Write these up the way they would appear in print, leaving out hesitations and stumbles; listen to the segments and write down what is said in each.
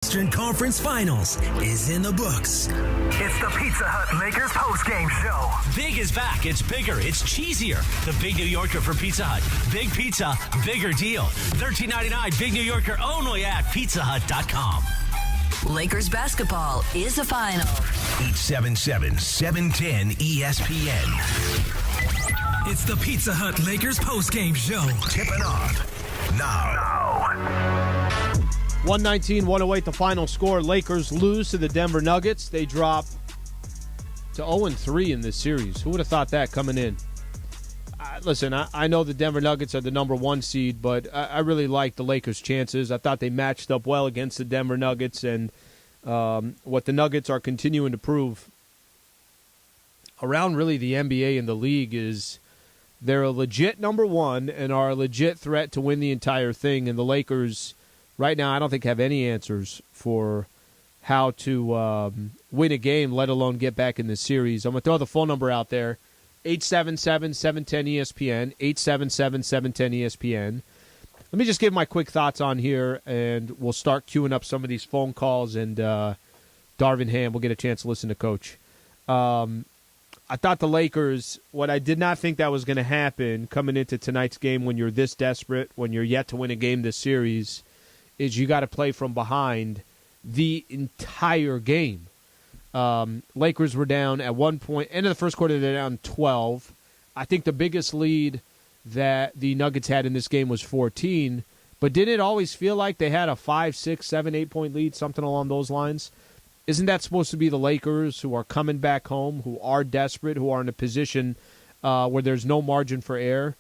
Eastern Conference Finals is in the books. It's the Pizza Hut Lakers postgame show. Big is back. It's bigger. It's cheesier. The Big New Yorker for Pizza Hut. Big pizza, bigger deal. $13.99 Big New Yorker only at pizzahut.com. Lakers basketball is a final. 877-710 ESPN. It's the Pizza Hut Lakers postgame show. Tipping off now. 119-108 the final score. Lakers lose to the Denver Nuggets. They drop to 0-3 in this series. Who would have thought that coming in? Listen, I know the Denver Nuggets are the number one seed, but I really like the Lakers' chances. I thought they matched up well against the Denver Nuggets, and what the Nuggets are continuing to prove around really the NBA and the league is they're a legit number one and are a legit threat to win the entire thing, and the Lakers right now, I don't think have any answers for how to win a game, let alone get back in the series. I'm going to throw the phone number out there, 877-710-ESPN, 877-710-ESPN. Let me just give my quick thoughts on here, and we'll start queuing up some of these phone calls, and Darvin Ham will get a chance to listen to Coach. I thought the Lakers, what I did not think that was going to happen coming into tonight's game when you're this desperate, when you're yet to win a game this series, is you got to play from behind the entire game. Lakers were down at one point. End of the first quarter, they're down 12. I think the biggest lead that the Nuggets had in this game was 14. But didn't it always feel like they had a 5, 6, 7, 8-point lead, something along those lines? Isn't that supposed to be the Lakers who are coming back home, who are desperate, who are in a position where there's no margin for error?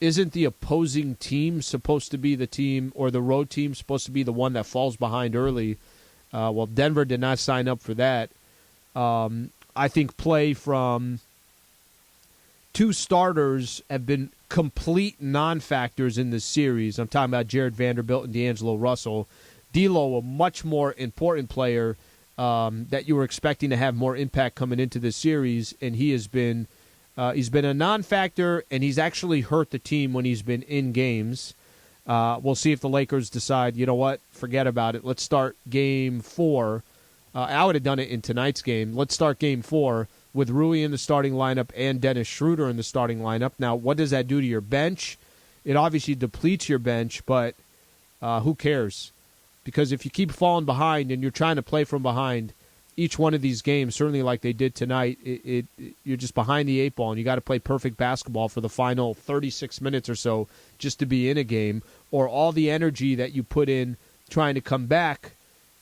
Isn't the opposing team supposed to be the team, or the road team supposed to be the one that falls behind early? Well, Denver did not sign up for that. I think play from two starters have been complete non-factors in this series. I'm talking about Jared Vanderbilt and D'Angelo Russell. D'Lo, a much more important player that you were expecting to have more impact coming into this series, and he's been a non-factor, and he's actually hurt the team when he's been in games. We'll see if the Lakers decide, you know what, forget about it. Let's start Game 4. I would have done it in tonight's game. Let's start Game 4 with Rui in the starting lineup and Dennis Schroeder in the starting lineup. Now, what does that do to your bench? It obviously depletes your bench, but who cares? Because if you keep falling behind and you're trying to play from behind, each one of these games, certainly like they did tonight, you're just behind the eight ball, and you got to play perfect basketball for the final 36 minutes or so just to be in a game, or all the energy that you put in trying to come back,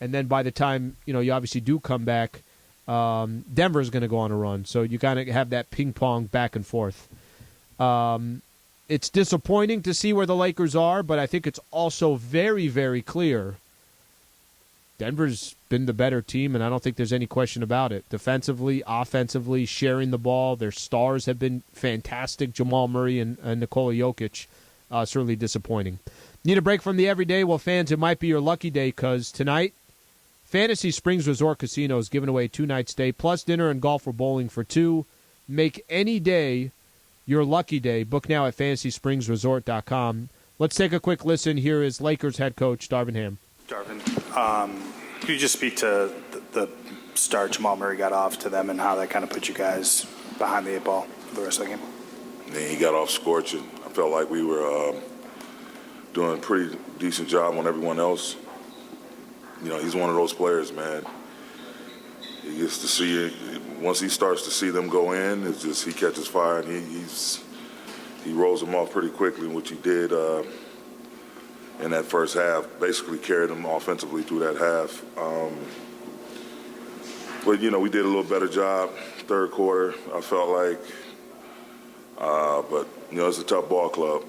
and then by the time you obviously do come back, Denver is going to go on a run. So you kind of have that ping pong back and forth. It's disappointing to see where the Lakers are, but I think it's also very, very clear Denver's been the better team, and I don't think there's any question about it. Defensively, offensively, sharing the ball. Their stars have been fantastic. Jamal Murray and Nikola Jokic, certainly disappointing. Need a break from the everyday? Well, fans, it might be your lucky day, because tonight, Fantasy Springs Resort Casino is giving away a 2-night stay, plus dinner and golf or bowling for two. Make any day your lucky day. Book now at FantasySpringsResort.com. Let's take a quick listen. Here is Lakers head coach Darvin Ham. Darvin, could you just speak to the start Jamal Murray got off to them and how that kind of put you guys behind the eight ball for the rest of the game? Yeah, he got off scorching. I felt like we were doing a pretty decent job on everyone else. He's one of those players, man. He gets to see it. Once he starts to see them go in, it's just he catches fire, and he rolls them off pretty quickly, which he did in that first half. Basically carried them offensively through that half. But, we did a little better job third quarter, I felt like. But, it's a tough ball club.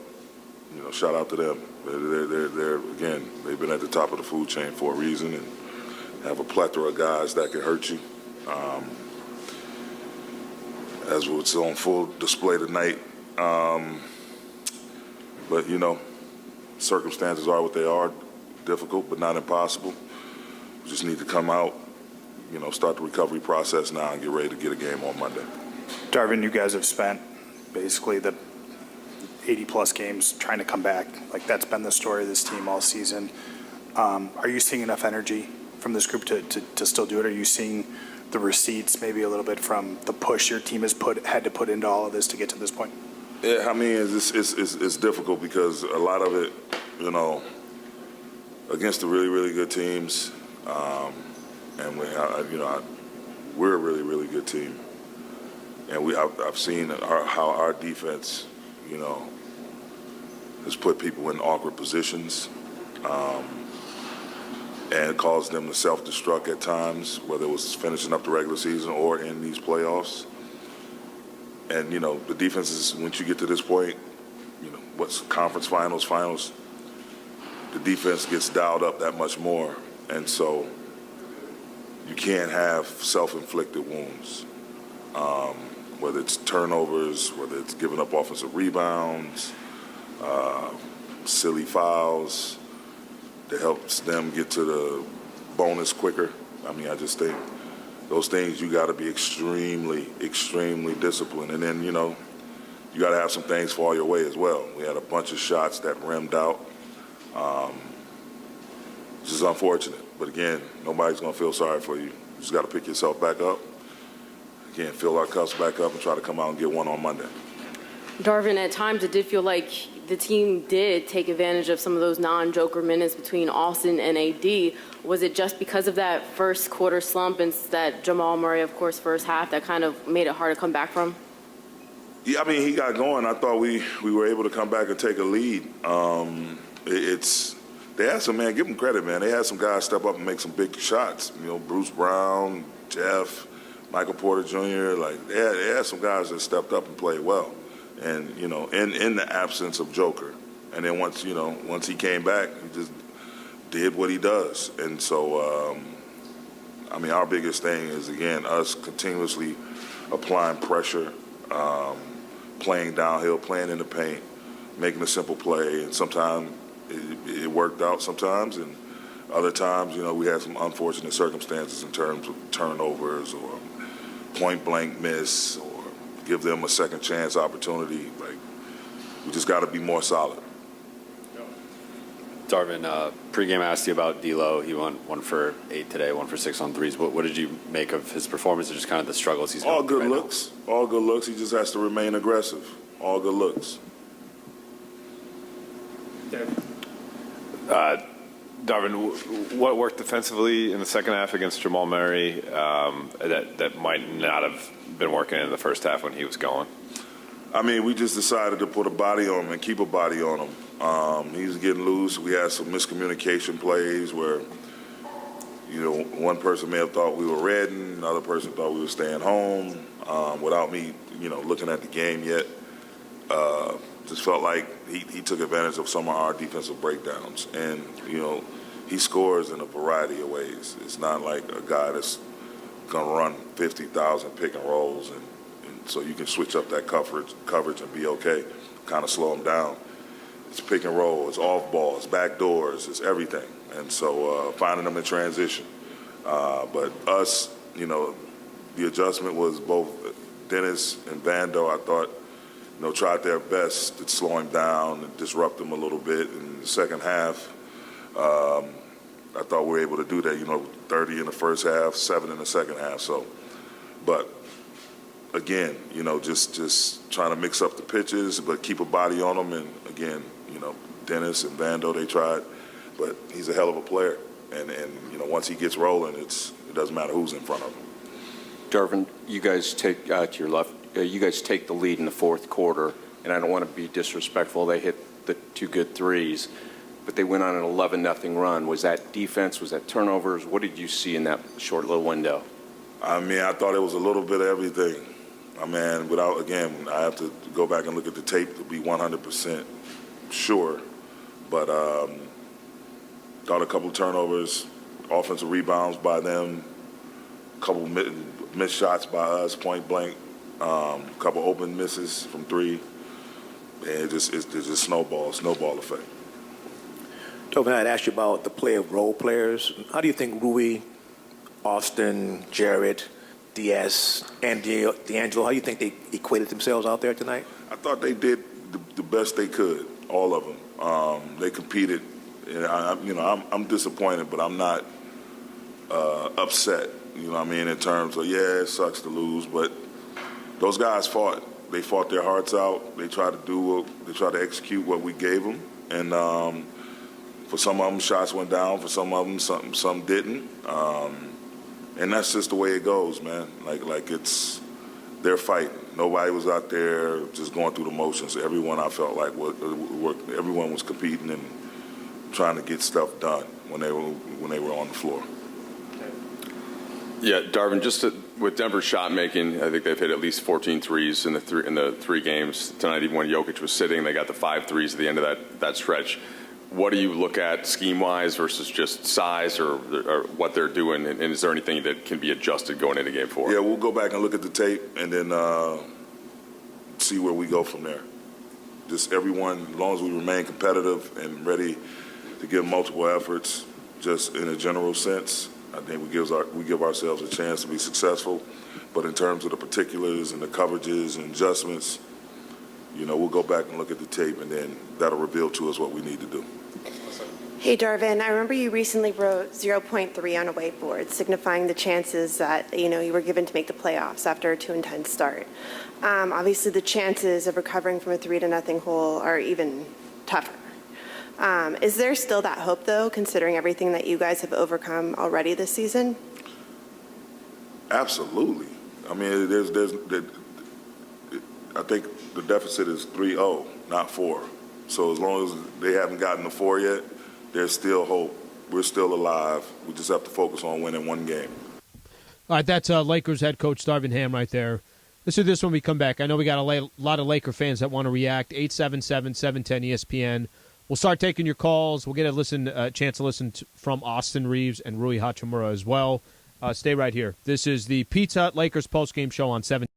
Shout out to them. They're again, they've been at the top of the food chain for a reason and have a plethora of guys that can hurt you. As what's on full display tonight. But, circumstances are what they are. Difficult, but not impossible. We just need to come out, start the recovery process now and get ready to get a game on Monday. Darvin, you guys have spent basically the 80-plus games trying to come back. Like, that's been the story of this team all season. Are you seeing enough energy from this group to still do it? Are you seeing the receipts maybe a little bit from the push your team has had to put into all of this to get to this point? Yeah, I mean, it's difficult because a lot of it, against the really, really good teams, and we're a really, really good team, and I've seen how our defense, has put people in awkward positions, and caused them to self-destruct at times, whether it was finishing up the regular season or in these playoffs. And, the defense is, once you get to this point, what's conference finals, the defense gets dialed up that much more. And so you can't have self-inflicted wounds, whether it's turnovers, whether it's giving up offensive rebounds, silly fouls that helps them get to the bonus quicker. I mean, I just think those things you got to be extremely, extremely disciplined. And then, you got to have some things fall your way as well. We had a bunch of shots that rimmed out. This is unfortunate. But again, nobody's going to feel sorry for you. You just got to pick yourself back up. Again, fill our cups back up and try to come out and get one on Monday. Darvin, at times it did feel like the team did take advantage of some of those non-Joker minutes between Austin and AD. Was it just because of that first quarter slump and that Jamal Murray, of course, first half, that kind of made it hard to come back from? Yeah, I mean, he got going. I thought we were able to come back and take a lead. They had some, man, give them credit, man. They had some guys step up and make some big shots. Bruce Brown, Jeff, Michael Porter Jr., they had some guys that stepped up and played well. And, in the absence of Joker. And then once he came back, he just did what he does. And so, our biggest thing is, again, us continuously applying pressure, playing downhill, playing in the paint, making a simple play. And sometimes it worked out sometimes. And other times, we had some unfortunate circumstances in terms of turnovers or point-blank miss or give them a second chance opportunity. We just got to be more solid. Darvin, pregame asked you about D'Lo. He went 1 for 8 today, 1 for 6 on threes. What did you make of his performance, or just kind of the struggles he's all going good through right looks. Now? All good looks. He just has to remain aggressive. All good looks. Darvin, what worked defensively in the second half against Jamal Murray that might not have been working in the first half when he was going? I mean, we just decided to put a body on him and keep a body on him. He was getting loose. We had some miscommunication plays where, one person may have thought we were redding, another person thought we were staying home without me, looking at the game yet. Just felt like he took advantage of some of our defensive breakdowns. And, he scores in a variety of ways. It's not like a guy that's going to run 50,000 pick and rolls and so you can switch up that coverage and be okay, kind of slow him down. It's pick and roll, it's off ball, it's back doors, it's everything. And so finding them in transition. But us, the adjustment was both Dennis and Vando, I thought, tried their best to slow him down and disrupt him a little bit. In the second half, I thought we were able to do that, 30 in the first half, 7 in the second half. So, but again, just trying to mix up the pitches, but keep a body on them. And again, Dennis and Vando, they tried, but he's a hell of a player. And once he gets rolling, it doesn't matter who's in front of him. Darvin, you guys take to your left. You guys take the lead in the fourth quarter, and I don't want to be disrespectful. They hit the 2 good threes, but they went on an 11-0 run. Was that defense? Was that turnovers? What did you see in that short little window? I mean, I thought it was a little bit of everything. I mean, I have to go back and look at the tape to be 100% sure. But got a couple of turnovers, offensive rebounds by them, a couple missed shots by us, point blank, a couple open misses from 3. And it's just snowball effect. Tobin, I'd asked you about the play of role players. How do you think Rui, Austin, Jared, Diaz, and D'Angelo, how do you think they equated themselves out there tonight? I thought they did the best they could, all of them. They competed. And I'm disappointed, but I'm not upset. You know what I mean? In terms of, yeah, it sucks to lose, but those guys fought. They fought their hearts out. They tried to execute what we gave them. And for some of them, shots went down. For some of them, some didn't. And that's just the way it goes, man. Like it's their fight. Nobody was out there just going through the motions. Everyone, I felt like, everyone was competing and trying to get stuff done when they were on the floor. Yeah, Darvin, with Denver's shot making, I think they've hit at least 14 threes in the three games tonight. Even when Jokic was sitting, they got the 5 threes at the end of that stretch. What do you look at scheme-wise versus just size or what they're doing? And is there anything that can be adjusted going into Game 4? Yeah, we'll go back and look at the tape and then see where we go from there. Just everyone, as long as we remain competitive and ready to give multiple efforts, just in a general sense, I think we give ourselves a chance to be successful. But in terms of the particulars and the coverages and adjustments, we'll go back and look at the tape, and then that'll reveal to us what we need to do. Hey, Darvin, I remember you recently wrote 0.3 on a whiteboard, signifying the chances that, you were given to make the playoffs after a 2-10 start. Obviously, the chances of recovering from a 3-0 hole are even tougher. Is there still that hope, though, considering everything that you guys have overcome already this season? Absolutely. I mean, I think the deficit is 3-0, not 4. So as long as they haven't gotten to 4 yet, there's still hope. We're still alive. We just have to focus on winning one game. All right, that's Lakers head coach Darvin Ham right there. Let's do this when we come back. I know we got a lot of Laker fans that want to react. 877-710-ESPN. We'll start taking your calls. We'll get a chance to listen from Austin Reaves and Rui Hachimura as well. Stay right here. This is the Pizza Hut Lakers postgame show on 7.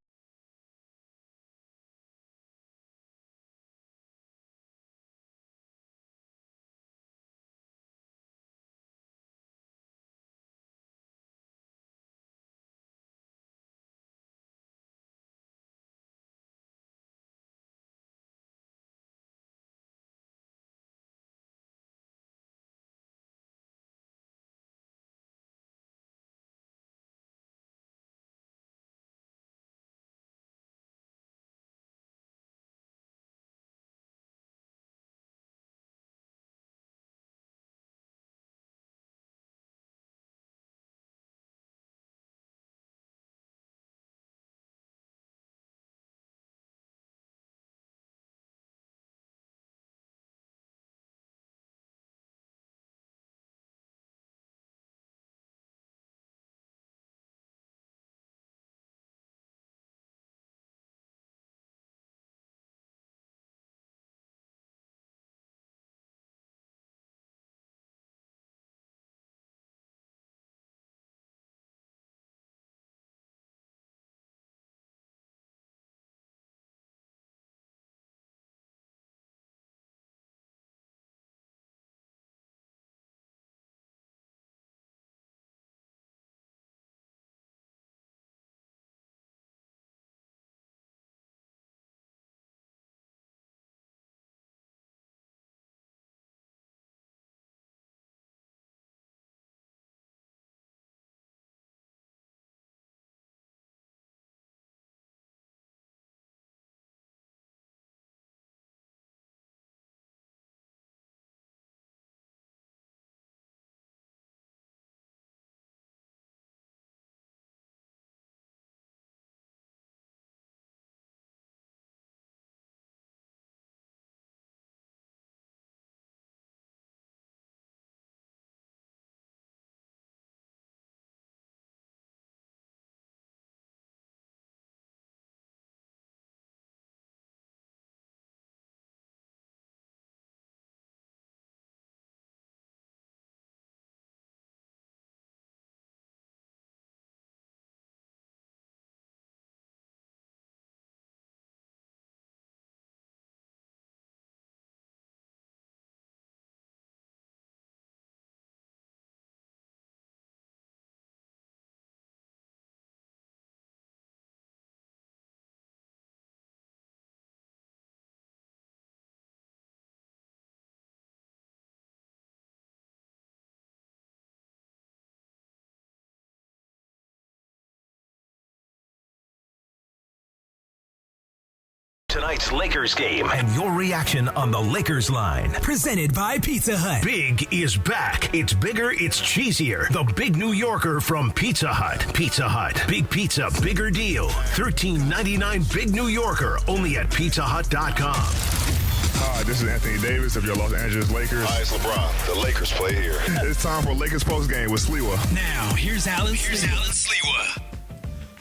Tonight's Lakers game and your reaction on the Lakers line. Presented by Pizza Hut. Big is back. It's bigger, it's cheesier. The Big New Yorker from Pizza Hut. Pizza Hut. Big pizza, bigger deal. $13.99 Big New Yorker. Only at PizzaHut.com. Hi, this is Anthony Davis of your Los Angeles Lakers. Hi, it's LeBron. The Lakers play here. It's time for Lakers Postgame with Sliwa. Now, here's Allen Sliwa.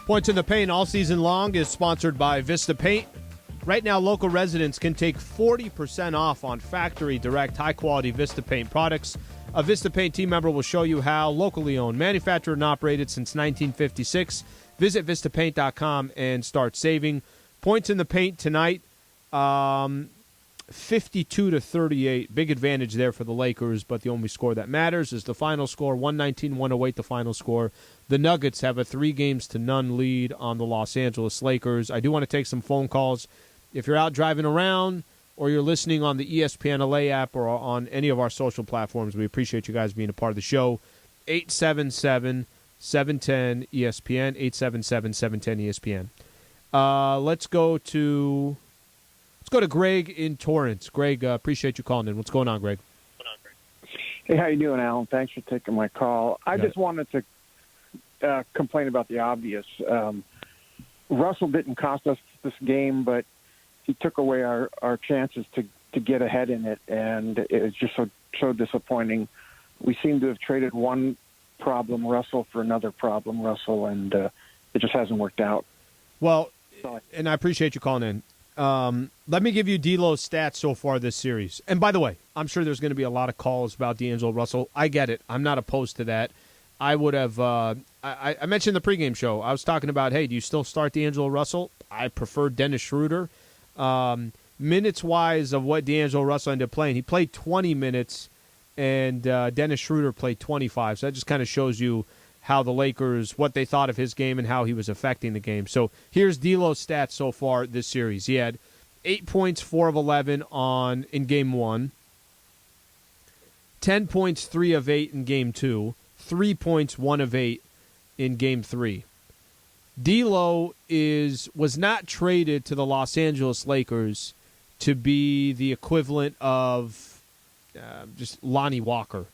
Points in the Paint all season long is sponsored by Vista Paint. Right now, local residents can take 40% off on factory direct high-quality Vista Paint products. A Vista Paint team member will show you how. Locally owned, manufactured and operated since 1956. Visit VistaPaint.com and start saving. Points in the Paint tonight, 52-38. Big advantage there for the Lakers, but the only score that matters is the final score, 119-108 the final score. The Nuggets have a 3-0 lead on the Los Angeles Lakers. I do want to take some phone calls. If you're out driving around or you're listening on the ESPN LA app or on any of our social platforms, we appreciate you guys being a part of the show. 877-710-ESPN, 877-710-ESPN. Let's go to Greg in Torrance. Greg, appreciate you calling in. What's going on, Greg? Hey, how you doing, Alan? Thanks for taking my call. I just wanted to complain about the obvious. Russell didn't cost us this game, but he took away our chances to get ahead in it, and it was just so disappointing. We seem to have traded one problem Russell for another problem Russell, and it just hasn't worked out. Well, and I appreciate you calling in. Let me give you D'Lo's stats so far this series. And by the way, I'm sure there's going to be a lot of calls about D'Angelo Russell. I get it. I'm not opposed to that. I would have I mentioned the pregame show. I was talking about, hey, do you still start D'Angelo Russell? I prefer Dennis Schroeder. Minutes-wise of what D'Angelo Russell ended up playing, he played 20 minutes, and Dennis Schroeder played 25. So that just kind of shows you how the Lakers, what they thought of his game and how he was affecting the game. So here's D'Lo's stats so far this series. He had 8 points, 4 of 11 in Game 1, 10 points, 3 of 8 in Game 2, 3 points, 1 of 8 in Game 3. D'Lo was not traded to the Los Angeles Lakers to be the equivalent of just Lonnie Walker.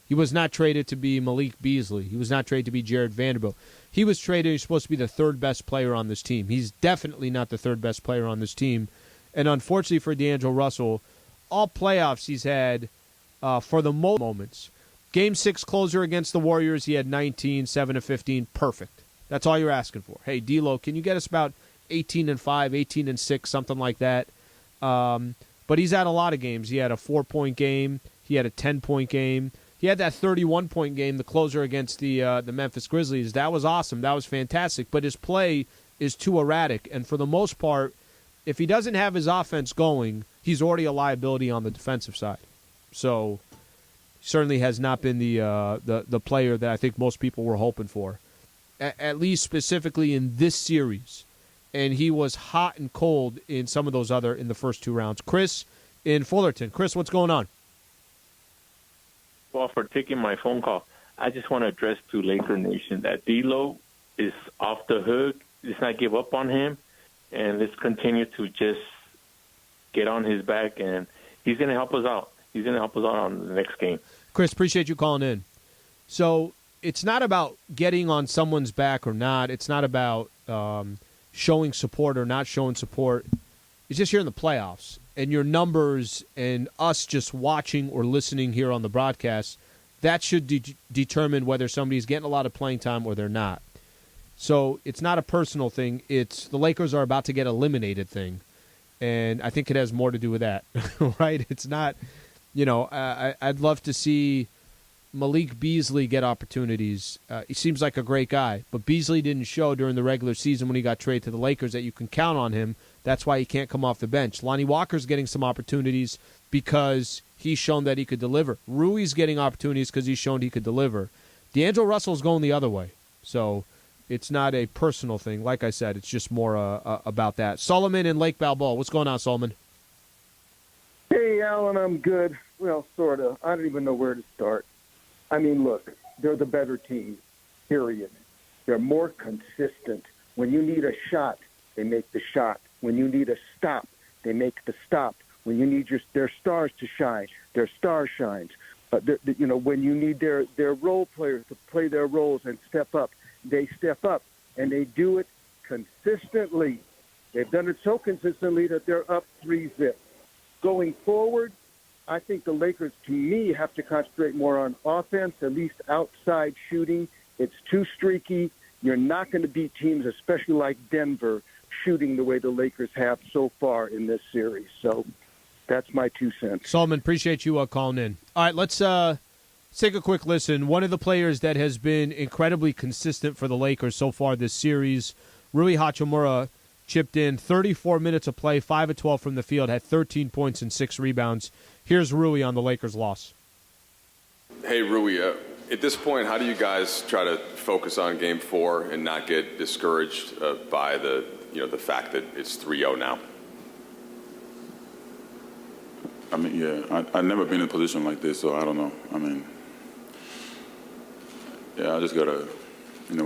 He was not traded to be Malik Beasley. He was not traded to be Jared Vanderbilt. He was traded. He's supposed to be the third best player on this team. He's definitely not the third best player on this team. And unfortunately for D'Angelo Russell, all playoffs he's had for the moments. Game 6 closer against the Warriors, he had 19, 7 of 15. Perfect. That's all you're asking for. Hey, D'Lo, can you get us about 18-5, 18-6, something like that? But he's had a lot of games. He had a 4-point game. He had a 10-point game. He had that 31-point game, the closer against the Memphis Grizzlies. That was awesome. That was fantastic. But his play is too erratic. And for the most part, if he doesn't have his offense going, he's already a liability on the defensive side. So certainly has not been the player that I think most people were hoping for, at least specifically in this series. And he was hot and cold in some of those in the first 2 rounds. Chris in Fullerton. Chris, what's going on? Well, for taking my phone call, I just want to address to Laker Nation that D'Lo is off the hook. Let's not give up on him, and let's continue to just get on his back, and he's going to help us out. He's going to help us out on the next game. Chris, appreciate you calling in. So it's not about getting on someone's back or not. It's not about showing support or not showing support. It's just here in the playoffs. And your numbers and us just watching or listening here on the broadcast, that should determine whether somebody's getting a lot of playing time or they're not. So it's not a personal thing. It's the Lakers are about to get eliminated thing. And I think it has more to do with that, right? It's not, I'd love to see Malik Beasley get opportunities. He seems like a great guy, but Beasley didn't show during the regular season when he got traded to the Lakers that you can count on him. That's why he can't come off the bench. Lonnie Walker's getting some opportunities because he's shown that he could deliver. Rui's getting opportunities because he's shown he could deliver. D'Angelo Russell's going the other way. So it's not a personal thing. Like I said, it's just more about that. Solomon in Lake Balboa. What's going on, Solomon? Hey, Alan, I'm good. Well, sort of. I don't even know where to start. I mean, look, they're the better team, period. They're more consistent. When you need a shot, they make the shot. When you need a stop, they make the stop. When you need their stars to shine, their star shines. When you need their role players to play their roles and step up, they step up, and they do it consistently. They've done it so consistently that they're up 3-0. Going forward, I think the Lakers, to me, have to concentrate more on offense, at least outside shooting. It's too streaky. You're not going to beat teams, especially like Denver, shooting the way the Lakers have so far in this series. So that's my 2 cents. Solomon, appreciate you calling in. All right, let's take a quick listen. One of the players that has been incredibly consistent for the Lakers so far this series, Rui Hachimura, chipped in 34 minutes of play, 5 of 12 from the field, had 13 points and 6 rebounds. Here's Rui on the Lakers' loss. Hey, Rui, at this point, how do you guys try to focus on Game 4 and not get discouraged by the fact that it's 3-0 now? I mean, yeah, I've never been in a position like this, so I don't know. I mean, yeah, we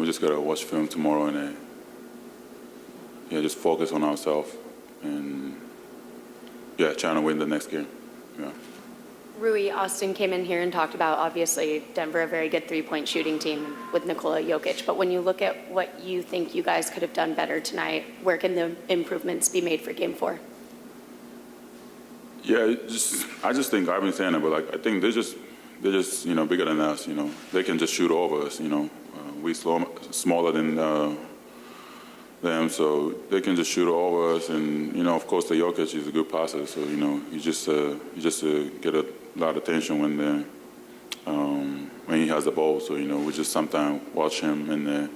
just gotta watch film tomorrow and just focus on ourselves and trying to win the next game. Yeah. Rui, Austin came in here and talked about, obviously, Denver, a very good three-point shooting team with Nikola Jokic. But when you look at what you think you guys could have done better tonight, where can the improvements be made for Game 4? Yeah, I just think I've been saying it, but I think they're just bigger than us. They can just shoot over us. We smaller than them, so they can just shoot over us. And of course, the Jokic is a good passer, so you just get a lot of attention when he has the ball. So we just sometimes watch him and then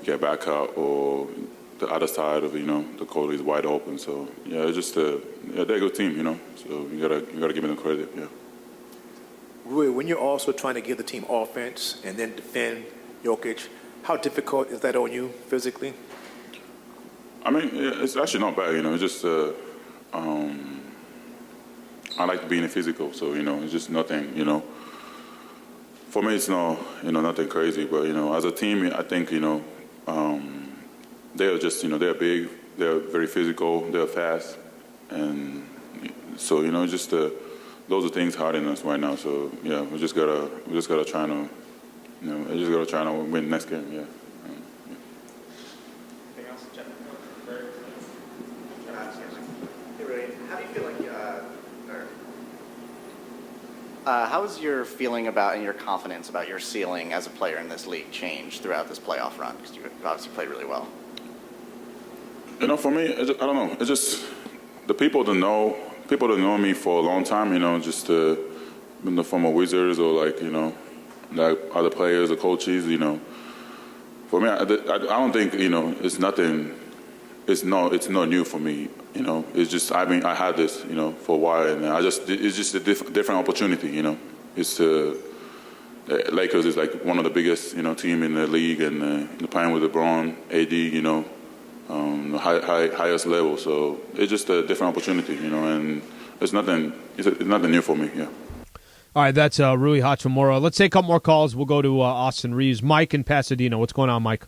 get back out, or the other side of the court is wide open. So it's just they're a good team. So you gotta give them credit. Yeah. Rui, when you're also trying to give the team offense and then defend Jokic, how difficult is that on you physically? I mean, it's actually not bad. It's just I like being physical, so it's just nothing. For me, it's nothing crazy. But as a team, I think they're just they're big, they're very physical, they're fast, and so just those are things hurting us right now. So we just gotta try to win next game. Yeah. How do you feel how has your feeling about and your confidence about your ceiling as a player in this league changed throughout this playoff run? Because you obviously played really well. For me, I don't know. It's just the people that know me for a long time. Just from the Wizards or like other players or coaches. For me, I don't think it's nothing. It's not new for me. It's just I had this for a while, and it's just a different opportunity. It's Lakers is like one of the biggest team in the league, and playing with LeBron, AD, the highest level. So it's just a different opportunity, and it's nothing new for me. Yeah. All right, that's Rui Hachimura. Let's take a couple more calls. We'll go to Austin Reaves. Mike in Pasadena. What's going on, Mike?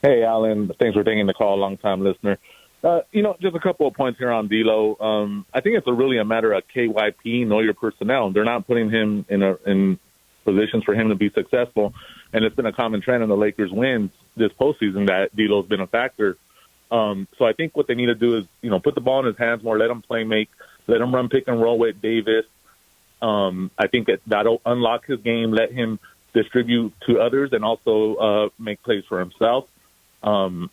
Hey, Allen. Thanks for taking the call. Long-time listener. Just a couple of points here on D'Lo. I think it's really a matter of KYP, know your personnel. They're not putting him in positions for him to be successful, and it's been a common trend in the Lakers' wins this postseason that D'Lo's been a factor. So I think what they need to do is, put the ball in his hands more, let him play make, let him run pick and roll with Davis. I think that'll unlock his game, let him distribute to others, and also make plays for himself. And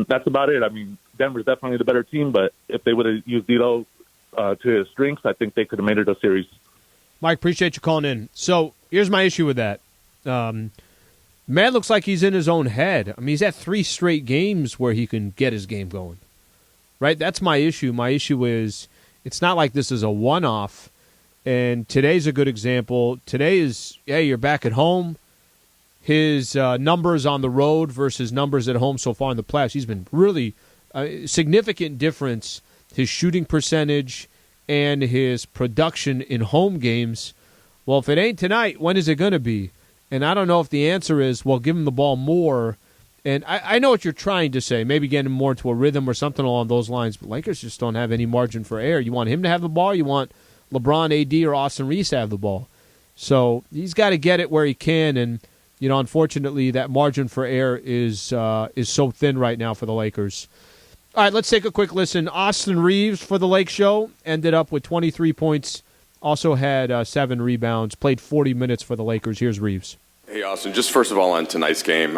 that's about it. I mean, Denver's definitely the better team, but if they would have used D'Lo to his strengths, I think they could have made it a series. Mike, appreciate you calling in. So here's my issue with that. Man looks like he's in his own head. I mean, he's at 3 straight games where he can get his game going. Right? That's my issue. My issue is it's not like this is a one-off, and today's a good example. Today is, you're back at home. His numbers on the road versus numbers at home so far in the playoffs, he's been really significant difference. His shooting percentage and his production in home games. Well, if it ain't tonight, when is it going to be? And I don't know if the answer is, well, give him the ball more And I know what you're trying to say, maybe getting more into a rhythm or something along those lines, but Lakers just don't have any margin for error. You want him to have the ball, you want LeBron, AD, or Austin Reaves to have the ball. So he's got to get it where he can, and unfortunately, that margin for error is so thin right now for the Lakers. All right, let's take a quick listen. Austin Reaves for the Lake Show ended up with 23 points, also had 7 rebounds, played 40 minutes for the Lakers. Here's Reaves. Hey, Austin, just first of all on tonight's game,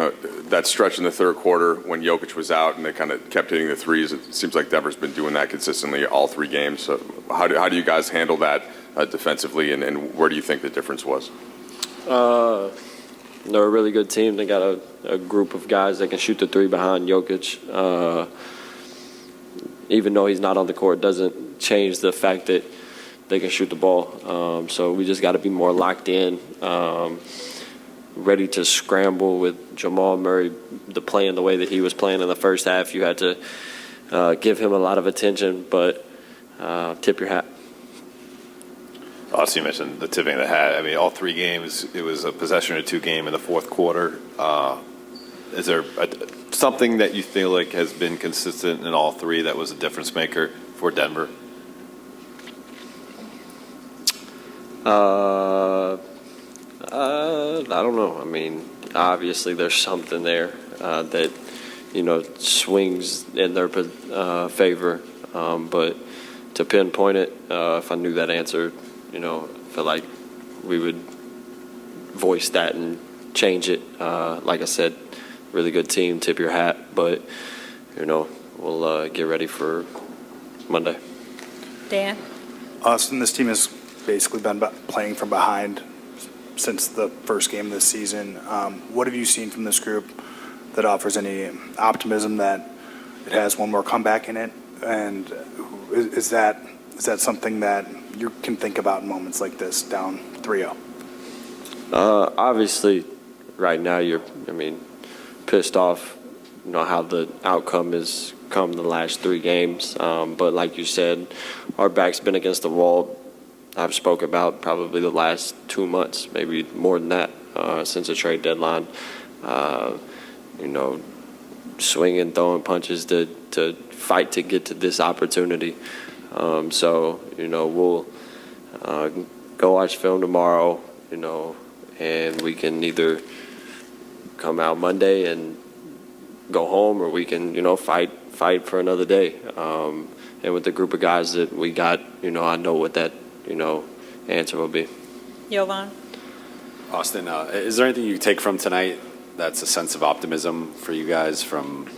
that stretch in the third quarter when Jokic was out and they kind of kept hitting the threes, it seems like Denver's been doing that consistently all 3 games. So how do you guys handle that defensively, and where do you think the difference was? They're a really good team. They got a group of guys that can shoot the 3 behind Jokic. Even though he's not on the court, doesn't change the fact that they can shoot the ball. So we just got to be more locked in, ready to scramble with Jamal Murray, playing the way that he was playing in the first half. You had to give him a lot of attention, but tip your hat. Also, you mentioned the tipping of the hat. I mean, all 3 games, it was a possession or 2 game in the fourth quarter. Is there something that you feel like has been consistent in all 3 that was a difference maker for Denver? I don't know. I mean, obviously there's something there that, swings in their favor. But to pinpoint it, if I knew that answer, I feel like we would voice that and change it. Like I said, really good team, tip your hat. But, we'll get ready for Monday. Dan? Austin, this team has basically been playing from behind since the first game of this season. What have you seen from this group that offers any optimism that it has one more comeback in it? And is that something that you can think about in moments like this, down 3-0? Obviously, right now you're pissed off, how the outcome has come the last 3 games. But like you said, our back's been against the wall. I've spoke about probably the last 2 months, maybe more than that, since the trade deadline. Swinging, throwing punches to fight to get to this opportunity. So we'll go watch film tomorrow, and we can either come out Monday and go home, or we can, fight for another day. And with the group of guys that we got, I know what that, answer will be. Jovan? Austin, is there anything you take from tonight that's a sense of optimism for you guys from,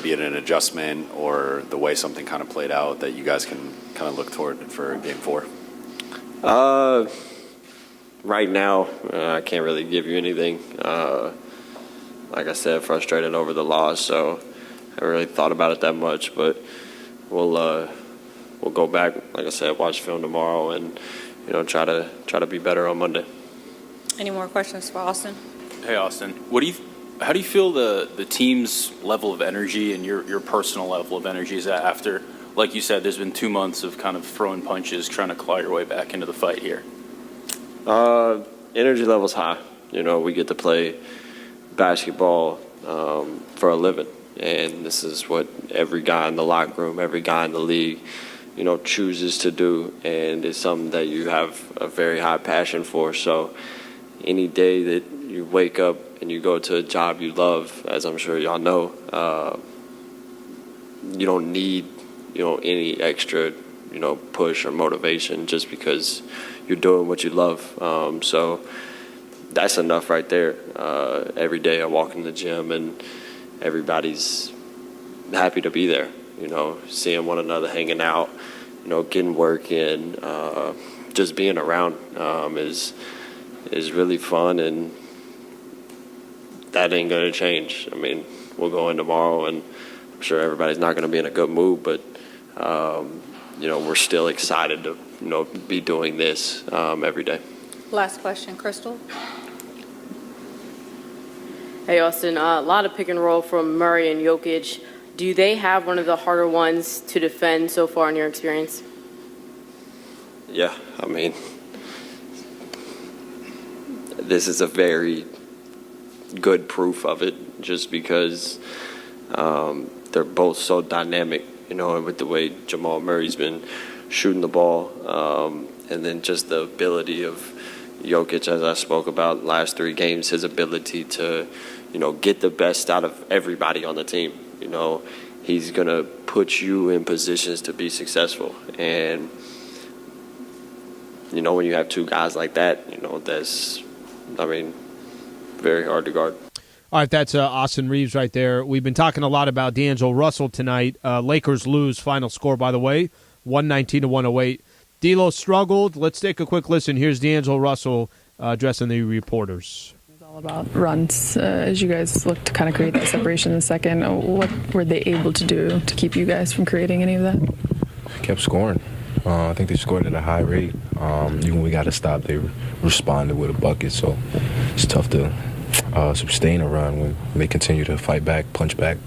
be it an adjustment or the way something kind of played out that you guys can kind of look toward for Game 4? Right now, I can't really give you anything. Like I said, frustrated over the loss, so I haven't really thought about it that much. But we'll go back, like I said, watch film tomorrow, and try to be better on Monday. Any more questions for Austin? Hey, Austin, how do you feel the team's level of energy and your personal level of energy is at after, like you said, there's been 2 months of kind of throwing punches, trying to claw your way back into the fight here? Energy level's high. We get to play basketball for a living, and this is what every guy in the locker room, every guy in the league, chooses to do, and it's something that you have a very high passion for. So any day that you wake up and you go to a job you love, as I'm sure y'all know, you don't need, any extra, push or motivation just because you're doing what you love. So that's enough right there. Every day I walk in the gym and everybody's happy to be there, seeing one another, hanging out, getting work in, just being around is really fun, and that ain't going to change. We'll go in tomorrow, and I'm sure everybody's not going to be in a good mood, but, we're still excited to, be doing this every day. Last question, Crystal. Hey, Austin, a lot of pick and roll from Murray and Jokic. Do they have one of the harder ones to defend so far in your experience? Yeah, this is a very good proof of it, just because they're both so dynamic, and with the way Jamal Murray's been shooting the ball, and then just the ability of Jokic, as I spoke about last 3 games, his ability to, get the best out of everybody on the team. He's going to put you in positions to be successful. And, when you have 2 guys like that, that's, very hard to guard. All right, that's Austin Reaves right there. We've been talking a lot about D'Angelo Russell tonight. Lakers lose. Final score, by the way, 119-108. D'Lo struggled. Let's take a quick listen. Here's D'Angelo Russell addressing the reporters. All about runs as you guys look to kind of create that separation in the second. What were they able to do to keep you guys from creating any of that? Kept scoring. I think they scored at a high rate. Even when we got to stop, they responded with a bucket. So it's tough to sustain a run when they continue to fight back, punch back.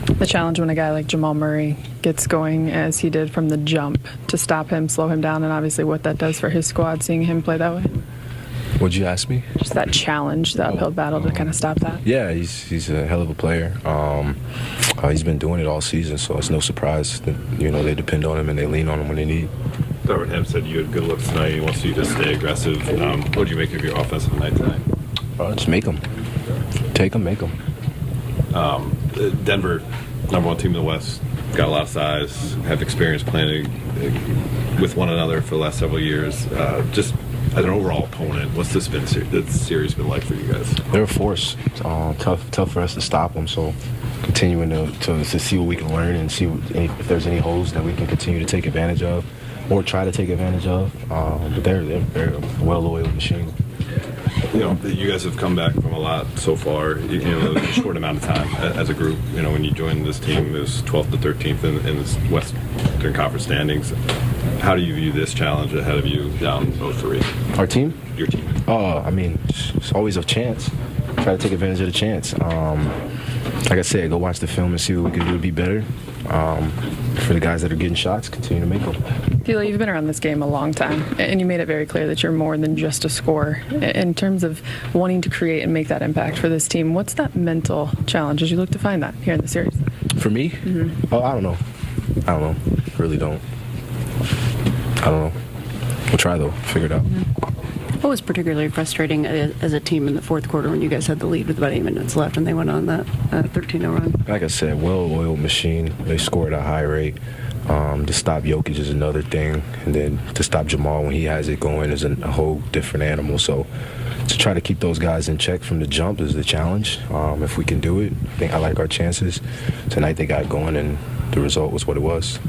The challenge when a guy like Jamal Murray gets going as he did from the jump, to stop him, slow him down, and obviously what that does for his squad, seeing him play that way. What'd you ask me? Just that challenge, the uphill battle to kind of stop that. Yeah, he's a hell of a player. He's been doing it all season, so it's no surprise that, they depend on him and they lean on him when they need. Darvin Ham said you had good looks tonight. He wants you to stay aggressive. What do you make of your offensive night tonight? Just make them. Take them, make them. Denver, number 1 team in the West, got a lot of size, have experience playing with one another for the last several years. Just as an overall opponent, what's this series been like for you guys? They're a force. Tough for us to stop them. So continuing to see what we can learn and see if there's any holes that we can continue to take advantage of or try to take advantage of. But they're a well-oiled machine. You guys have come back from a lot so far, in a short amount of time as a group. When you joined this team, it was 12th to 13th in the Western Conference standings. How do you view this challenge ahead of you down 0-3? Our team? Your team. It's always a chance. Try to take advantage of the chance. Like I said, go watch the film and see what we can do to be better. For the guys that are getting shots, continue to make them. D'Lo, you've been around this game a long time, and you made it very clear that you're more than just a scorer. In terms of wanting to create and make that impact for this team, what's that mental challenge as you look to find that here in the series? For me? Mm-hmm. I don't know. Really don't. I don't know. We'll try, though. Figure it out. What was particularly frustrating as a team in the fourth quarter when you guys had the lead with about 8 minutes left and they went on that 13-0 run? Like I said, well-oiled machine. They scored at a high rate. To stop Jokic is another thing. And then to stop Jamal when he has it going is a whole different animal. So to try to keep those guys in check from the jump is the challenge. If we can do it, I think I like our chances. Tonight they got going, and the result was what it was.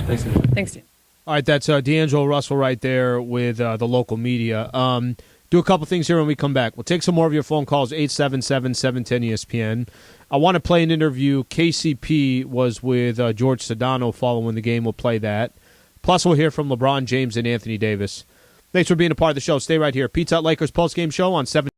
Thanks, Steve. All right, that's D'Angelo Russell right there with the local media. Do a couple things here when we come back. We'll take some more of your phone calls, 877-710-ESPN. I want to play an interview. KCP was with George Sedano following the game. We'll play that. Plus, we'll hear from LeBron James and Anthony Davis. Thanks for being a part of the show. Stay right here. Pizza Hut Lakers postgame show on 7.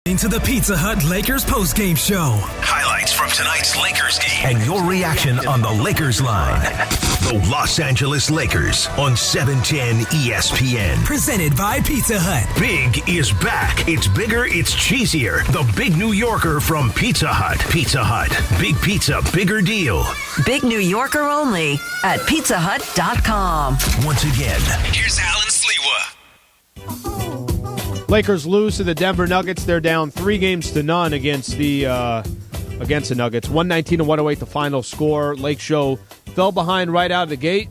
Into the Pizza Hut Lakers postgame show. Highlights from tonight's Lakers game and your reaction on the Lakers line. The Los Angeles Lakers on 710 ESPN. Presented by Pizza Hut. Big is back. It's bigger, it's cheesier. The Big New Yorker from Pizza Hut. Pizza Hut. Big pizza, bigger deal. Big New Yorker only at pizzahut.com. Once again, here's Allen Sliwa. Lakers lose to the Denver Nuggets. They're down 3-0 against the Nuggets. 119-108 the final score. Lake Show fell behind right out of the gate.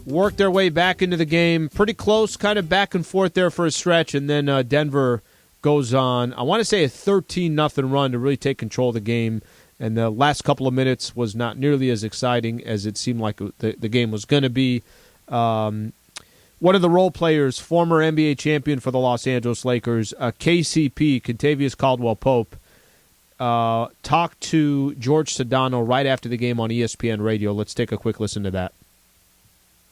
Worked their way back into the game. Pretty close, kind of back and forth there for a stretch. And then Denver goes on, I want to say, a 13-0 run to really take control of the game. And the last couple of minutes was not nearly as exciting as it seemed like the game was going to be. One of the role players, former NBA champion for the Los Angeles Lakers, KCP, Kentavious Caldwell-Pope, talked to George Sedano right after the game on ESPN Radio. Let's take a quick listen to that.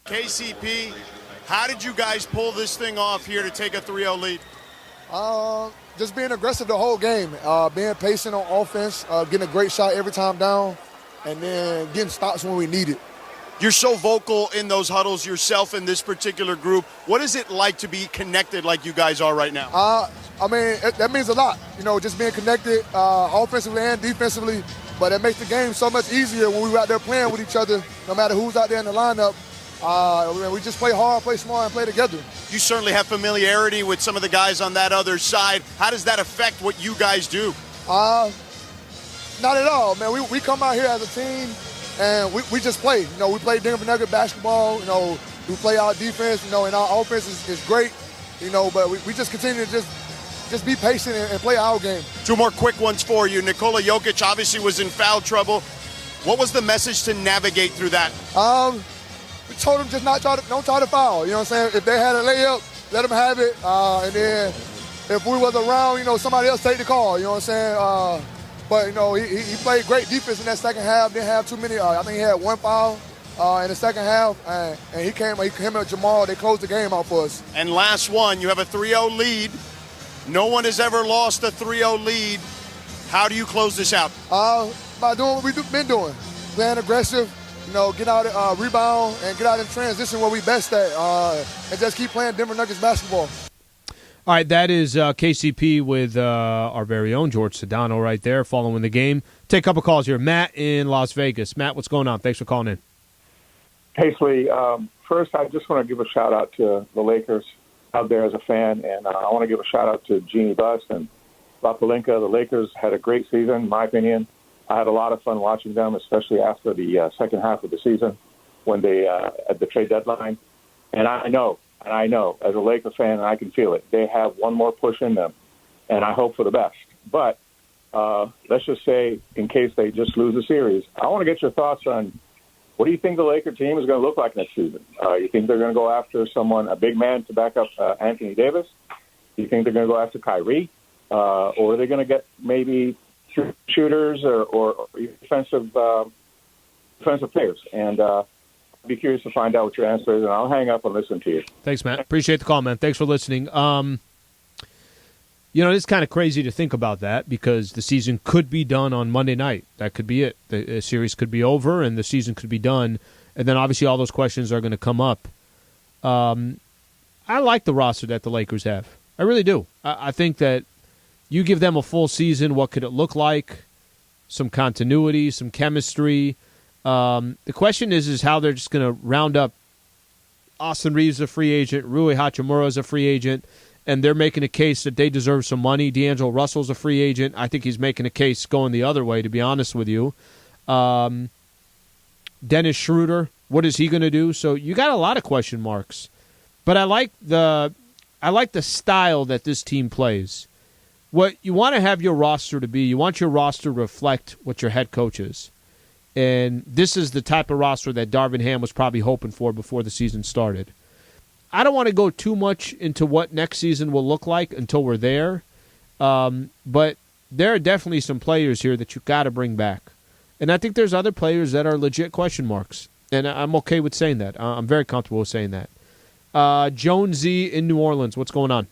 KCP, how did you guys pull this thing off here to take a 3-0 lead? Just being aggressive the whole game, being patient on offense, getting a great shot every time down, and then getting stops when we need it. You're so vocal in those huddles yourself in this particular group. What is it like to be connected like you guys are right now? That means a lot. Just being connected offensively and defensively. But it makes the game so much easier when we're out there playing with each other, no matter who's out there in the lineup. We just play hard, play smart, and play together. You certainly have familiarity with some of the guys on that other side. How does that affect what you guys do? Not at all, man. We come out here as a team. And we just play. We play Denver Nugget basketball. We play our defense. And our offense is great. But we just continue to just be patient and play our game. Two more quick ones for you. Nikola Jokic obviously was in foul trouble. What was the message to navigate through that? We told them just don't try to foul. You know what I'm saying? If they had a layup, let them have it. And then if we was around, somebody else take the call. You know what I'm saying? But, he played great defense in that second half. Didn't have too many. I think he had one foul in the second half. And him and Jamal, they closed the game out for us. And last one, you have a 3-0 lead. No one has ever lost a 3-0 lead. How do you close this out? By doing what we've been doing. Playing aggressive, get out, rebound, and get out in transition where we best at. And just keep playing Denver Nuggets basketball. All right, that is KCP with our very own George Sedano right there following the game. Take a couple calls here. Matt in Las Vegas. Matt, what's going on? Thanks for calling in. Hey, Slee. First, I just want to give a shout-out to the Lakers out there as a fan, and I want to give a shout-out to Jeannie Buss and Lapalinka. The Lakers had a great season, in my opinion. I had a lot of fun watching them, especially after the second half of the season when they at the trade deadline. And I know, as a Laker fan, I can feel it. They have one more push in them, and I hope for the best. But let's just say, in case they just lose the series, I want to get your thoughts on what do you think the Laker team is going to look like next season? You think they're going to go after a big man to back up Anthony Davis? Do you think they're going to go after Kyrie? Or are they going to get maybe shooters or defensive players? And be curious to find out what your answer is, and I'll hang up and listen to you. Thanks, Matt. Appreciate the call, man. Thanks for listening. It's kind of crazy to think about that because the season could be done on Monday night. That could be it. The series could be over and the season could be done. And then obviously all those questions are going to come up. I like the roster that the Lakers have. I really do. I think that you give them a full season, what could it look like? Some continuity, some chemistry. The question is how they're just going to round up. Austin Reaves, a free agent. Rui Hachimura is a free agent. And they're making a case that they deserve some money. D'Angelo Russell's a free agent. I think he's making a case going the other way, to be honest with you. Dennis Schroeder, what is he going to do? So you got a lot of question marks. But I like the style that this team plays. What you want to have your roster to be, you want your roster to reflect what your head coach is. And this is the type of roster that Darvin Ham was probably hoping for before the season started. I don't want to go too much into what next season will look like until we're there. But there are definitely some players here that you got to bring back. And I think there's other players that are legit question marks. And I'm okay with saying that. I'm very comfortable with saying that. Jonesy in New Orleans, what's going on?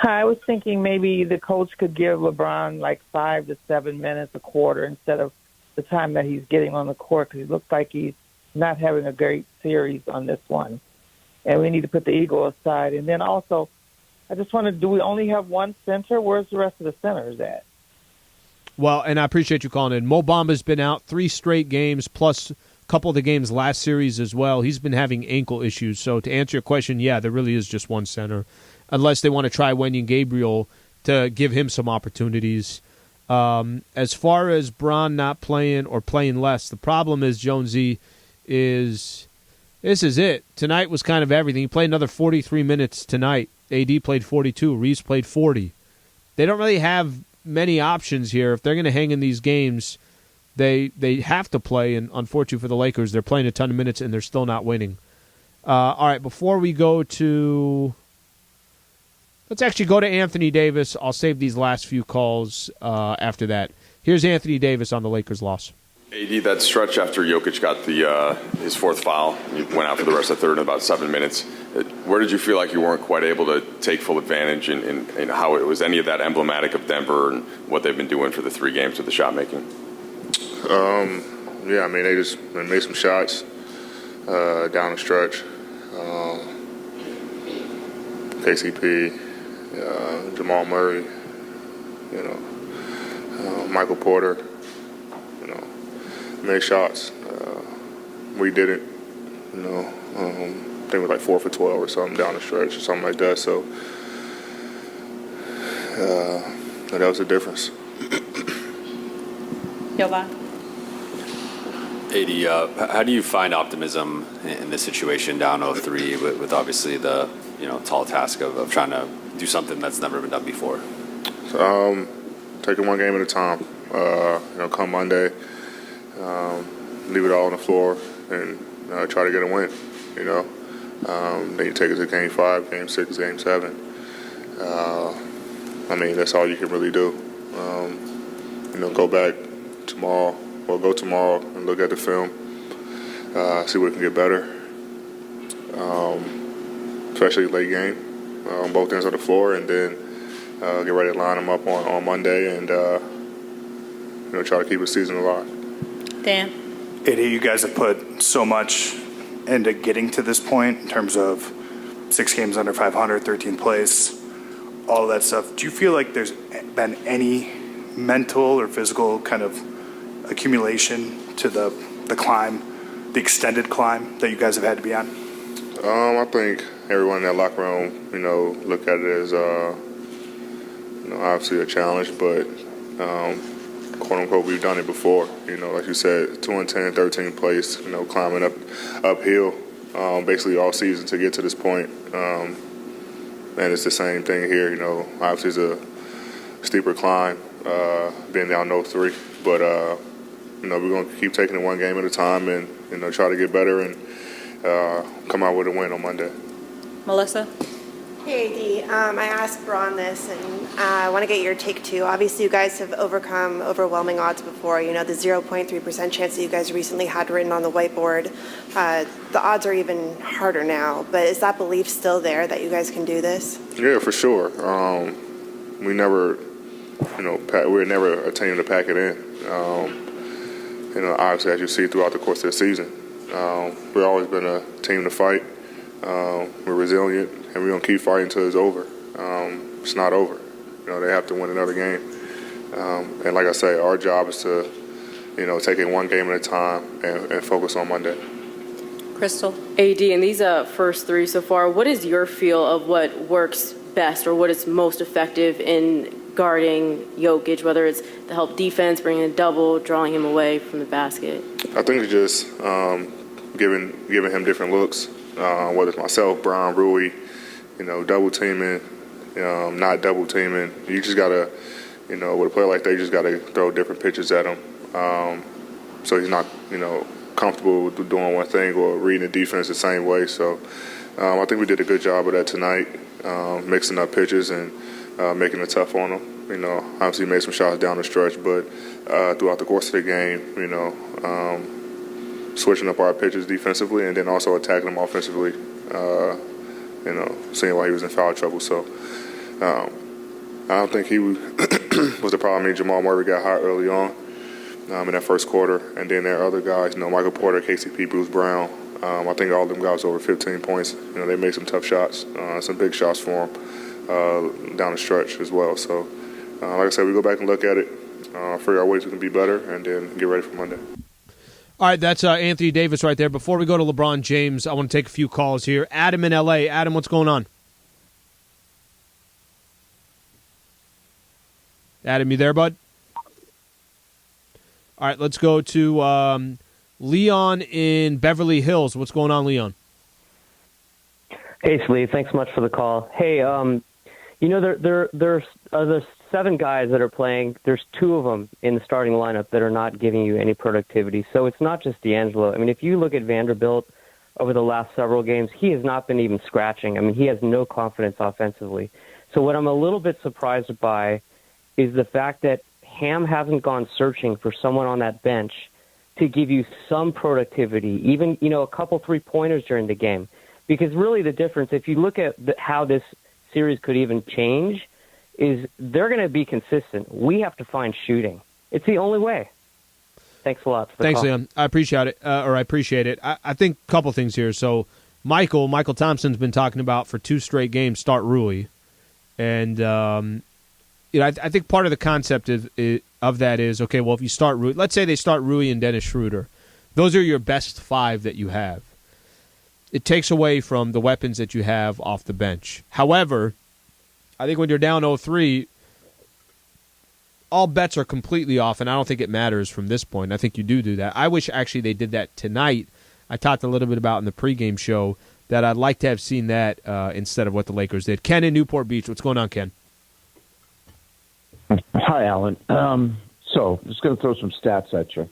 Hi, I was thinking maybe the coach could give LeBron like 5 to 7 minutes a quarter instead of the time that he's getting on the court, because he looks like he's not having a great series on this one. And we need to put the ego aside. And then also, I just wondered, do we only have one center? Where's the rest of the centers at? Well, and I appreciate you calling in. Mo Bamba's been out 3 straight games, plus a couple of the games last series as well. He's been having ankle issues. So to answer your question, yeah, there really is just one center, unless they want to try Wendy and Gabriel to give him some opportunities. As far as Bron not playing or playing less, the problem is, Jonesy, is this is it. Tonight was kind of everything. He played another 43 minutes tonight. AD played 42. Reaves played 40. They don't really have many options here. If they're going to hang in these games, they have to play, and unfortunately for the Lakers, they're playing a ton of minutes and they're still not winning. All right, before we go to... Let's actually go to Anthony Davis. I'll save these last few calls after that. Here's Anthony Davis on the Lakers' loss. AD, that stretch after Jokic got his 4th foul, he went out for the rest of the 3rd in about 7 minutes. Where did you feel like you weren't quite able to take full advantage, and how it was any of that emblematic of Denver and what they've been doing for the 3 games with the shot making? Yeah, I mean, they made some shots down the stretch. KCP, Jamal Murray, Michael Porter, made shots. We did it, I think it was like 4 for 12 or something down the stretch or something like that. So that was the difference. Jovan? AD, how do you find optimism in this situation down 0-3 with obviously the tall task of trying to do something that's never been done before? Taking one game at a time. Come Monday, leave it all on the floor and try to get a win. Then you take it to Game 5, Game 6, Game 7. That's all you can really do. Go back tomorrow, or go tomorrow and look at the film, see what can get better, especially late game on both ends of the floor, and then get ready to line them up on Monday and try to keep the season alive. Dan? AD, you guys have put so much into getting to this point in terms of 6 games under 500, 13th place, all of that stuff. Do you feel like there's been any mental or physical kind of accumulation to the climb, the extended climb that you guys have had to be on? I think everyone in that locker room, look at it as, obviously a challenge, but quote unquote, we've done it before. Like you said, 2-10, 13th place, climbing uphill, basically all season to get to this point. And it's the same thing here. Obviously it's a steeper climb, being down 0-3, but we're going to keep taking it one game at a time and try to get better and come out with a win on Monday. Melissa? Hey, AD. I asked Bron this, and I want to get your take, too. Obviously, you guys have overcome overwhelming odds before. The 0.3% chance that you guys recently had written on the whiteboard. The odds are even harder now. But is that belief still there that you guys can do this? Yeah, for sure. We never, we're never a team to pack it in. Obviously, as you see throughout the course of the season, we've always been a team to fight. We're resilient, and we're going to keep fighting until it's over. It's not over. They have to win another game. And like I say, our job is to, take it one game at a time and focus on Monday. Crystal? AD, in these first 3 so far, what is your feel of what works best or what is most effective in guarding Jokic, whether it's the help defense, bringing a double, drawing him away from the basket? I think it's just giving him different looks, whether it's myself, Bron, Rui, double teaming, not double teaming. You just got to, with a player like that, you just got to throw different pitches at him. So he's not, comfortable with doing one thing or reading the defense the same way. So I think we did a good job of that tonight, mixing up pitches and making it tough on them. Obviously made some shots down the stretch, but throughout the course of the game, switching up our pitches defensively and then also attacking them offensively, seeing why he was in foul trouble. So I don't think he was the problem. I mean, Jamal Murray got hot early on in that first quarter, and then there are other guys, Michael Porter, KCP, Bruce Brown. I think all of them guys over 15 points. They made some tough shots, some big shots for them down the stretch as well. So, like I said, we go back and look at it, figure out ways we can be better, and then get ready for Monday. All right, that's Anthony Davis right there. Before we go to LeBron James, I want to take a few calls here. Adam in L.A. Adam, what's going on? Adam, you there, bud? All right, let's go to Leon in Beverly Hills. What's going on, Leon? Hey, Slee. Thanks so much for the call. Hey, there's 7 guys that are playing. There's 2 of them in the starting lineup that are not giving you any productivity. So it's not just D'Angelo. I mean, if you look at Vanderbilt over the last several games, he has not been even scratching. I mean, he has no confidence offensively. So what I'm a little bit surprised by is the fact that Ham hasn't gone searching for someone on that bench to give you some productivity, even, a couple 3-pointers during the game. Because really the difference, if you look at how this series could even change, is they're going to be consistent. We have to find shooting. It's the only way. Thanks a lot for the Thanks, call. Leon. I appreciate it. I think a couple things here. So Michael Thompson's been talking about for 2 straight games, start Rui. And, I think part of the concept of that is, okay, well, if you start Rui, let's say they start Rui and Dennis Schroeder. Those are your best 5 that you have. It takes away from the weapons that you have off the bench. However, I think when you're down 0-3, all bets are completely off, and I don't think it matters from this point. I think you do that. I wish actually they did that tonight. I talked a little bit about in the pregame show that I'd like to have seen that instead of what the Lakers did. Ken in Newport Beach. What's going on, Ken? Hi, Allen. So, just going to throw some stats at you.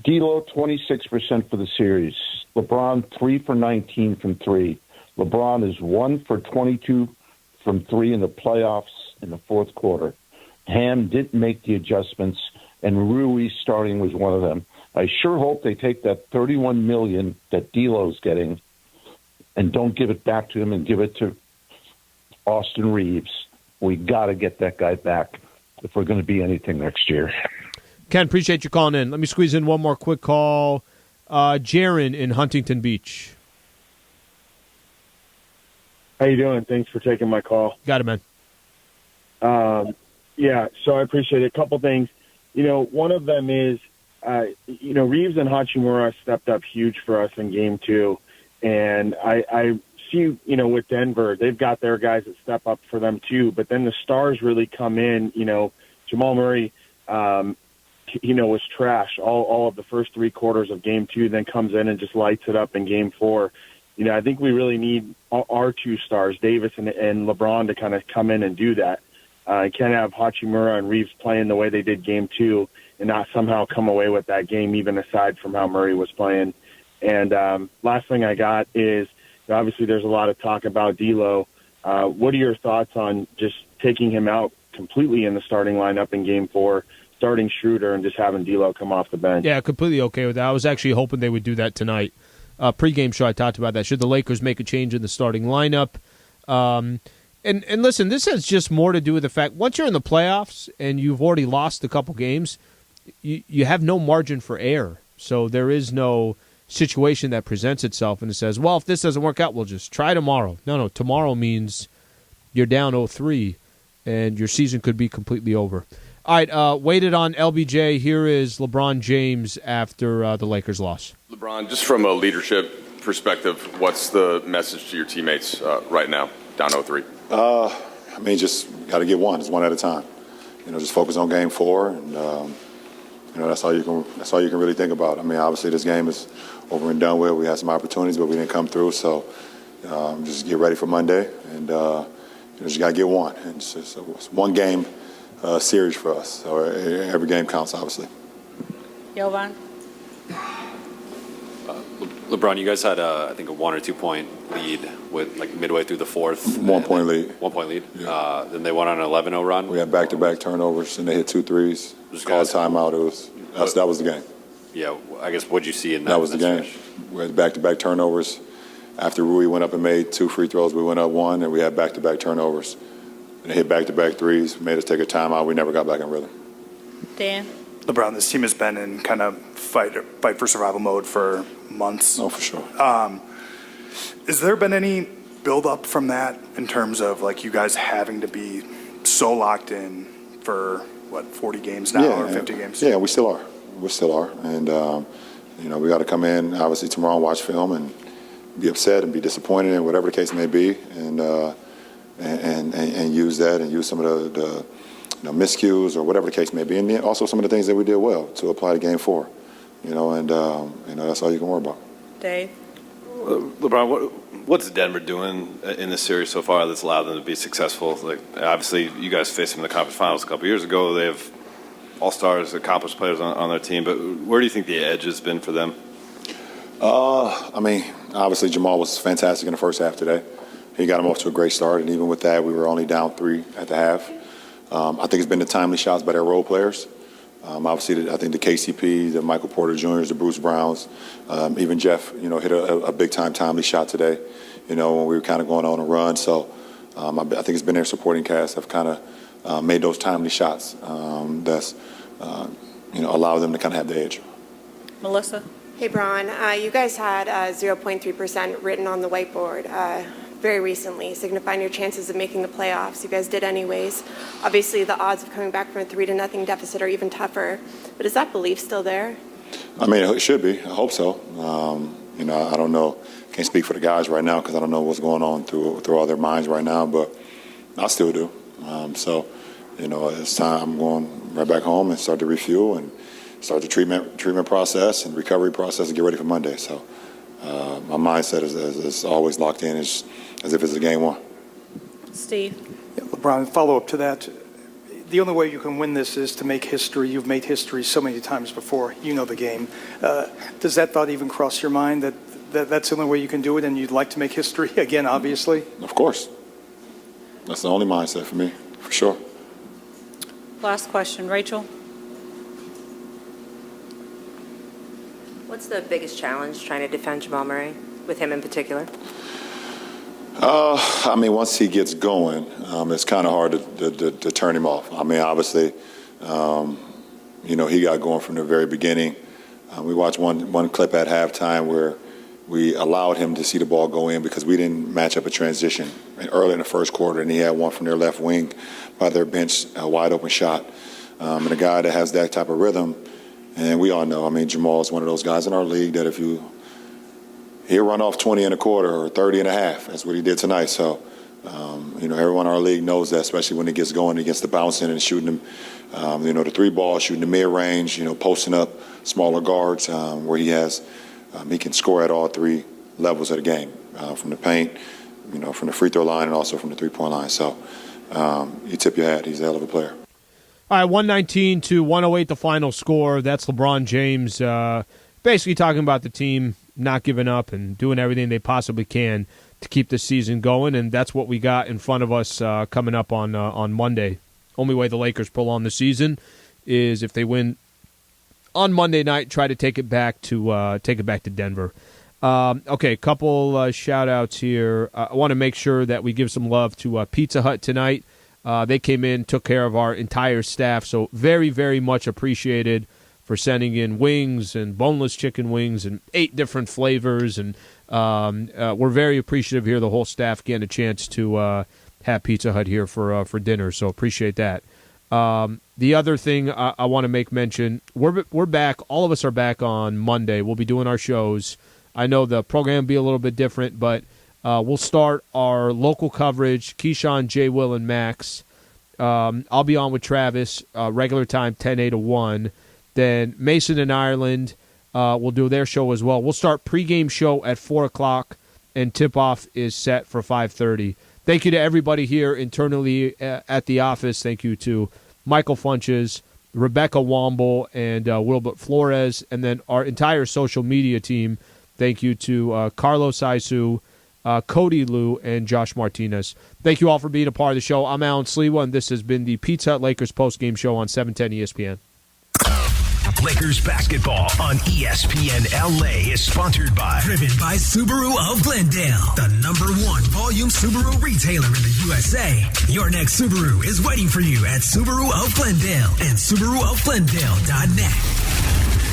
D'Lo, 26% for the series. LeBron, 3 for 19 from 3. LeBron is 1 for 22 from 3 in the playoffs in the fourth quarter. Ham didn't make the adjustments, and Rui starting was one of them. I sure hope they take that $31 million that D'Lo's getting and don't give it back to him and give it to Austin Reaves. We got to get that guy back if we're going to be anything next year. Ken, appreciate you calling in. Let me squeeze in one more quick call. Jaron in Huntington Beach. How you doing? Thanks for taking my call. Got it, man. Yeah, so I appreciate it. A couple things. One of them is, Reaves and Hachimura stepped up huge for us in Game 2. And I see, with Denver, they've got their guys that step up for them too. But then the stars really come in. Jamal Murray, was trash all of the first 3 quarters of Game 2, then comes in and just lights it up in Game 4. I think we really need our 2 stars, Davis and LeBron, to kind of come in and do that. Can't have Hachimura and Reaves playing the way they did Game 2 and not somehow come away with that game, even aside from how Murray was playing. And last thing I got is, obviously there's a lot of talk about D'Lo. What are your thoughts on just taking him out completely in the starting lineup in Game 4, starting Schroeder, and just having D'Lo come off the bench? Yeah, completely okay with that. I was actually hoping they would do that tonight. Pre-game show, I talked about that. Should the Lakers make a change in the starting lineup? And listen, this has just more to do with the fact, once you're in the playoffs and you've already lost a couple games, you have no margin for error. So there is no situation that presents itself and it says, well, if this doesn't work out, we'll just try tomorrow. No, tomorrow means you're down 0-3 and your season could be completely over. All right, waited on LBJ. Here is LeBron James after the Lakers loss. LeBron, just from a leadership perspective, what's the message to your teammates right now, down 0-3? Just got to get one. It's one at a time. Just focus on Game 4, and that's all you can really think about. Obviously this game is over and done with. We had some opportunities, but we didn't come through. So just get ready for Monday, and just got to get one. And it's one game series for us. So every game counts, obviously. Jovan? LeBron, you guys had, I think, a 1 or 2 point lead with midway through the fourth. 1 point lead. 1 point lead. Yeah. Then they went on an 11-0 run. We had back-to-back turnovers, and they hit 2 threes. Called timeout. That was the game. Yeah, I guess what'd you see in that? That was the game. We had back-to-back turnovers. After Rui went up and made 2 free throws, we went up 1, and we had back-to-back turnovers. They hit back-to-back threes, made us take a timeout. We never got back in rhythm. Dan? LeBron, this team has been in kind of fight for survival mode for months. Oh, for sure. Has there been any build-up from that in terms of, like, you guys having to be so locked in for, 40 games now or 50 games? Yeah, we still are. We still are. And, we got to come in, obviously, tomorrow and watch film and be upset and be disappointed and whatever the case may be, and use that and use some of the miscues or whatever the case may be, and then also some of the things that we did well to apply to Game 4. That's all you can worry about. Dave? LeBron, what's Denver doing in this series so far that's allowed them to be successful? Like, obviously, you guys faced them in the conference finals a couple years ago. They have all-stars, accomplished players on their team, but where do you think the edge has been for them? Obviously Jamal was fantastic in the first half today. He got him off to a great start, and even with that, we were only down 3 at the half. I think it's been the timely shots by their role players. Obviously, I think the KCP, the Michael Porter Jr.'s, the Bruce Browns, even Jeff, hit a big-time timely shot today, when we were kind of going on a run. So I think it's been their supporting cast have kind of made those timely shots that's, allow them to kind of have the edge. Melissa? Hey, Bron. You guys had 0.3% written on the whiteboard very recently, signifying your chances of making the playoffs. You guys did anyways. Obviously, the odds of coming back from a 3-0 deficit are even tougher. But is that belief still there? It should be. I hope so. I don't know. Can't speak for the guys right now because I don't know what's going on through all their minds right now, but I still do. It's time. I'm going right back home and start to refuel and start the treatment process and recovery process and get ready for Monday. So my mindset is always locked in as if it's a game 1. Steve? Yeah, LeBron, follow up to that. The only way you can win this is to make history. You've made history so many times before. You know the game. Does that thought even cross your mind that that's the only way you can do it and you'd like to make history again, obviously? Of course. That's the only mindset for me, for sure. Last question. Rachel? What's the biggest challenge trying to defend Jamal Murray, with him in particular? Once he gets going, it's kind of hard to turn him off. Obviously, he got going from the very beginning. We watched one clip at halftime where we allowed him to see the ball go in because we didn't match up a transition early in the first quarter, and he had one from their left wing by their bench, a wide-open shot. And a guy that has that type of rhythm, and we all know, Jamal is one of those guys in our league that he'll run off 20 and a quarter or 30 and a half. That's what he did tonight. So, everyone in our league knows that, especially when he gets going against the bouncing and shooting them, the 3 ball, shooting the mid-range, posting up smaller guards where he can score at all 3 levels of the game, from the paint, from the free throw line and also from the 3-point line. So you tip your hat. He's a hell of a player. All right, 119-108 the final score. That's LeBron James basically talking about the team not giving up and doing everything they possibly can to keep the season going, and that's what we got in front of us coming up on Monday. Only way the Lakers prolong the season is if they win on Monday night, try to take it back to Denver. Okay, a couple shout-outs here. I want to make sure that we give some love to Pizza Hut tonight. They came in, took care of our entire staff, so very, very much appreciated for sending in wings and boneless chicken wings and 8 different flavors. And we're very appreciative here, the whole staff getting a chance to have Pizza Hut here for dinner, so appreciate that. The other thing I want to make mention, we're back. All of us are back on Monday. We'll be doing our shows. I know the program will be a little bit different, but we'll start our local coverage, Keyshawn, Jay, Will, and Max. I'll be on with Travis, regular time 10, 8 to 1. Then Mason and Ireland will do their show as well. We'll start pregame show at 4 o'clock, and tip-off is set for 5:30. Thank you to everybody here internally at the office. Thank you to Michael Funches, Rebecca Womble, and Wilbert Flores, and then our entire social media team. Thank you to Carlos Isu, Cody Liu, and Josh Martinez. Thank you all for being a part of the show. I'm Allen Sliwa, and this has been the Pizza Hut Lakers postgame show on 710 ESPN. Lakers basketball on ESPN LA is sponsored by... Driven by Subaru of Glendale, the #1 volume Subaru retailer in the USA. Your next Subaru is waiting for you at Subaru of Glendale and SubaruofGlendale.net.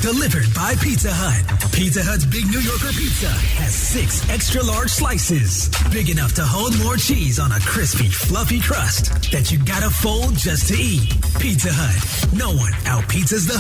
Delivered by Pizza Hut. Pizza Hut's Big New Yorker Pizza has 6 extra large slices, big enough to hold more cheese on a crispy, fluffy crust that you gotta fold just to eat. Pizza Hut. No one out-pizzas the Hut.